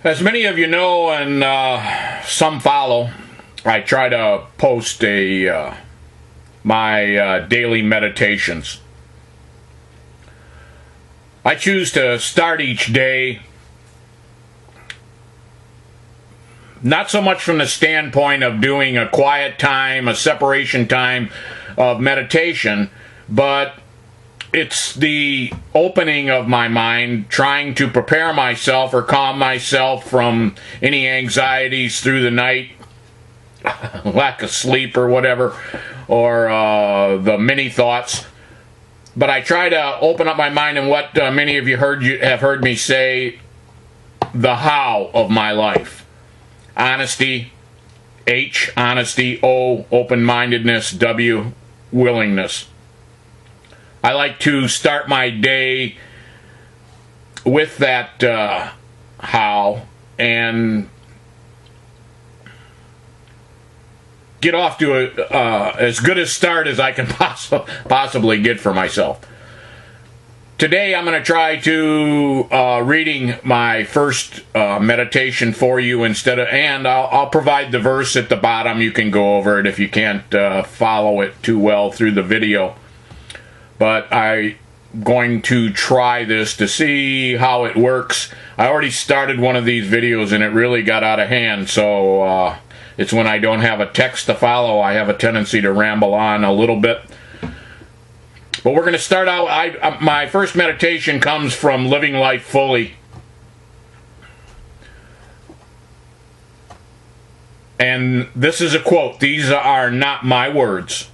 As many of you know, and some follow, I try to post my daily meditations. I choose to start each day not so much from the standpoint of doing a quiet time, a separation time of meditation, but it's the opening of my mind, trying to prepare myself or calm myself from any anxieties through the night, lack of sleep or whatever, or the many thoughts. But I try to open up my mind in what many of you have heard me say, the how of my life. Honesty, H, honesty, O, open-mindedness, W, willingness. I like to start my day with that how and get off to as good a start as I can possibly get for myself. Today I'm going to try to reading my first meditation for you and I'll provide the verse at the bottom. You can go over it if you can't follow it too well through the video. But I'm going to try this to see how it works. I already started one of these videos and it really got out of hand, so it's when I don't have a text to follow, I have a tendency to ramble on a little bit. But we're going to start out, my first meditation comes from Living Life Fully. And this is a quote. These are not my words.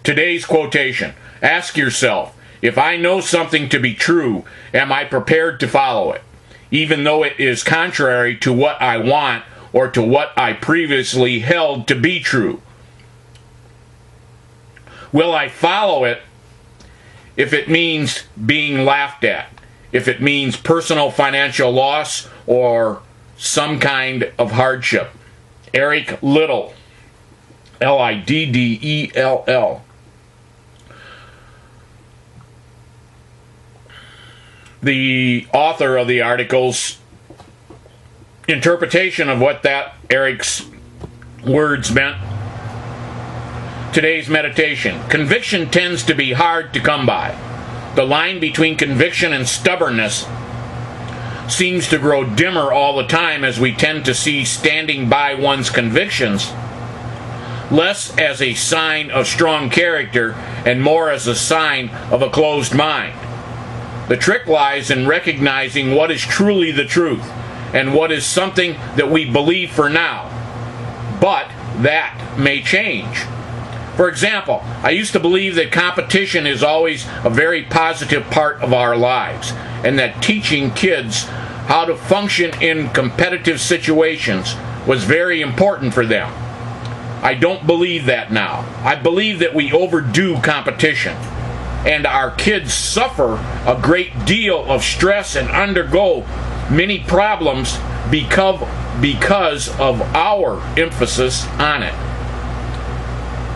Today's quotation. Ask yourself, if I know something to be true, am I prepared to follow it, even though it is contrary to what I want or to what I previously held to be true? Will I follow it if it means being laughed at, if it means personal financial loss or some kind of hardship? Eric Liddell, Liddell. The author of the article's interpretation of what that Eric's words meant. Today's meditation. Conviction tends to be hard to come by. The line between conviction and stubbornness seems to grow dimmer all the time as we tend to see standing by one's convictions less as a sign of strong character and more as a sign of a closed mind. The trick lies in recognizing what is truly the truth and what is something that we believe for now, but that may change. For example, I used to believe that competition is always a very positive part of our lives and that teaching kids how to function in competitive situations was very important for them. I don't believe that now. I believe that we overdo competition, and our kids suffer a great deal of stress and undergo many problems because of our emphasis on it.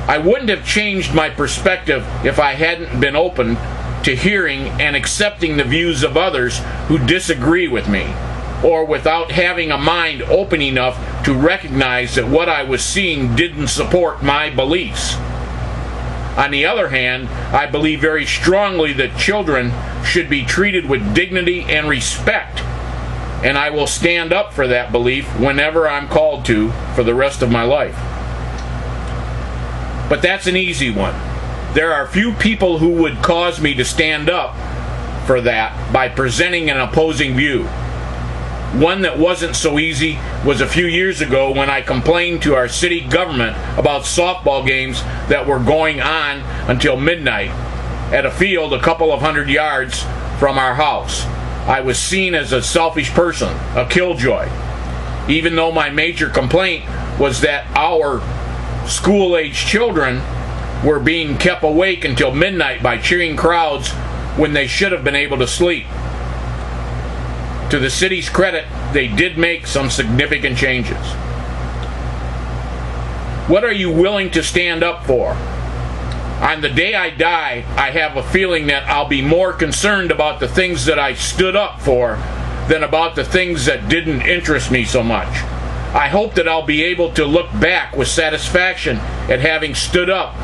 I wouldn't have changed my perspective if I hadn't been open to hearing and accepting the views of others who disagree with me, or without having a mind open enough to recognize that what I was seeing didn't support my beliefs. On the other hand, I believe very strongly that children should be treated with dignity and respect, and I will stand up for that belief whenever I'm called to for the rest of my life. But that's an easy one. There are few people who would cause me to stand up for that by presenting an opposing view. One that wasn't so easy was a few years ago when I complained to our city government about softball games that were going on until midnight at a field a couple of 100 yards from our house. I was seen as a selfish person, a killjoy, even though my major complaint was that our school-age children were being kept awake until midnight by cheering crowds when they should have been able to sleep. To the city's credit, they did make some significant changes. What are you willing to stand up for? On the day I die, I have a feeling that I'll be more concerned about the things that I stood up for than about the things that didn't interest me so much. I hope that I'll be able to look back with satisfaction at having stood up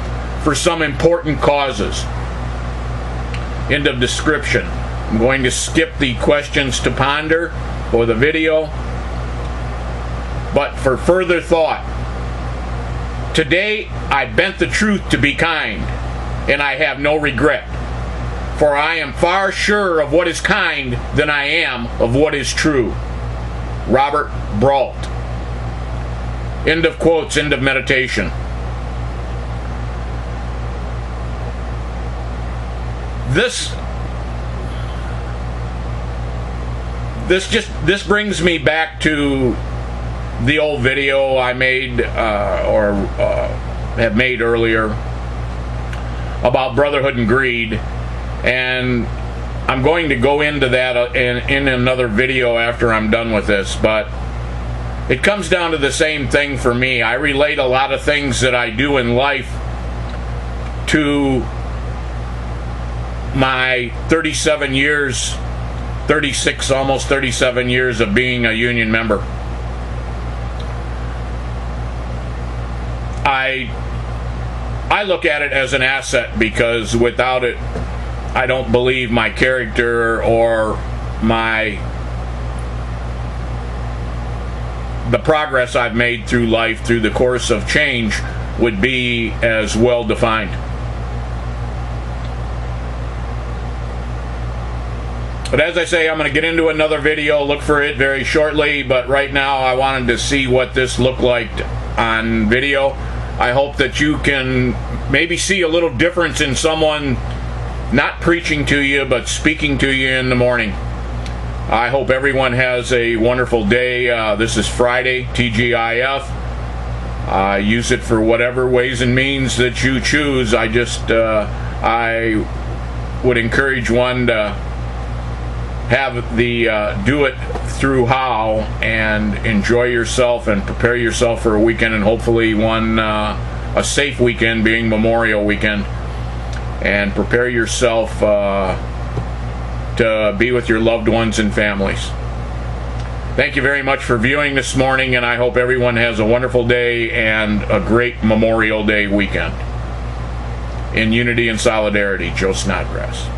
for some important causes. End of description. I'm going to skip the questions to ponder for the video, but for further thought. Today, I bent the truth to be kind, and I have no regret, for I am far surer of what is kind than I am of what is true. Robert Brault. End of quotes, end of meditation. This brings me back to the old video I made have made earlier about brotherhood and greed, and I'm going to go into that in another video after I'm done with this, but it comes down to the same thing for me. I relate a lot of things that I do in life to my 37 years, 36, almost 37 years of being a union member. I look at it as an asset, because without it, I don't believe my character or the progress I've made through life, through the course of change, would be as well defined. But as I say, I'm going to get into another video. Look for it very shortly. But right now, I wanted to see what this looked like on video. I hope that you can maybe see a little difference in someone not preaching to you, but speaking to you in the morning. I hope everyone has a wonderful day. This is Friday, TGIF. Use it for whatever ways and means that you choose. I would encourage one to have the do it through how, and enjoy yourself and prepare yourself for a weekend, and hopefully a safe weekend, being Memorial Weekend, and prepare yourself to be with your loved ones and families. Thank you very much for viewing this morning, and I hope everyone has a wonderful day and a great Memorial Day weekend. In unity and solidarity, Joe Snodgrass.